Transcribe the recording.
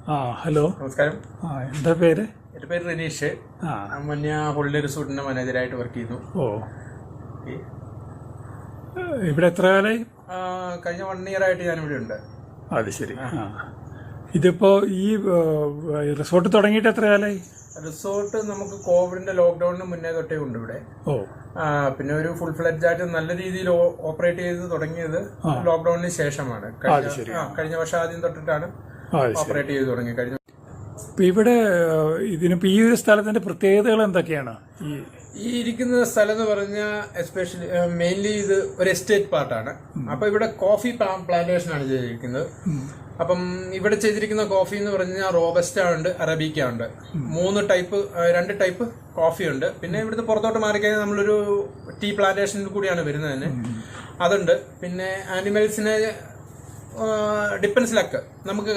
Hello. നമസ്കാരം. എന്താ പേര്? എൻ്റെ പേര് റിനീഷ്. മഞ്ഞ ഹോളിഡേ റിസോർട്ടിൻ്റെ മാനേജറായിട്ട് വർക്ക് ചെയ്യുന്നു. ഇവിടെ എത്ര കാലമായി? കഴിഞ്ഞ 1 year ആയിട്ട് ഞാനിവിടെ ഉണ്ട്. അത് ശരി. ഇതിപ്പോ ഈ റിസോർട്ട് തുടങ്ങിയിട്ട് എത്ര കാലമായി? റിസോർട്ട് നമുക്ക് കോവിഡിന്റെ ലോക്ക്ഡൌണിന് മുന്നേ തൊട്ടേ ഉണ്ട് ഇവിടെ. പിന്നെ ഒരു ഫുൾ ഫ്ലെഡ്ജ് ആയിട്ട് നല്ല രീതിയിൽ ഓപ്പറേറ്റ് ചെയ്ത് തുടങ്ങിയത് ലോക്ക്ഡൌണിന് ശേഷമാണ്. കഴിഞ്ഞ വർഷം ആദ്യം തൊട്ടിട്ടാണ് ഓപ്പറേറ്റ് ചെയ്ത് തുടങ്ങി. കഴിഞ്ഞ ഇവിടെ ഇതിനിപ്പോ ഈ ഒരു സ്ഥലത്തിന്റെ പ്രത്യേകതകൾ എന്തൊക്കെയാണ്? ഈ ഇരിക്കുന്ന സ്ഥലം എന്ന് പറഞ്ഞാൽ എസ്പെഷ്യലി മെയിൻലി ഇത് ഒരു എസ്റ്റേറ്റ് പാർട്ടാണ്. അപ്പൊ ഇവിടെ കോഫി പ്ലാന്റേഷൻ ആണ് ചെയ്തിരിക്കുന്നത്. അപ്പം ഇവിടെ ചെയ്തിരിക്കുന്ന കോഫി എന്ന് പറഞ്ഞാൽ റോബസ്റ്റ ഉണ്ട്, അറബിക്ക ഉണ്ട്. 2 ടൈപ്പ് കോഫി ഉണ്ട്. പിന്നെ ഇവിടുത്തെ പുറത്തോട്ട് മാറിക്കഴിഞ്ഞാൽ നമ്മളൊരു ടീ പ്ലാന്റേഷനിൽ കൂടിയാണ് വരുന്നത് തന്നെ, അതുണ്ട്. പിന്നെ ആനിമൽസിനെ ഡിപ്പെൻസ് ലക്ക് നമുക്ക്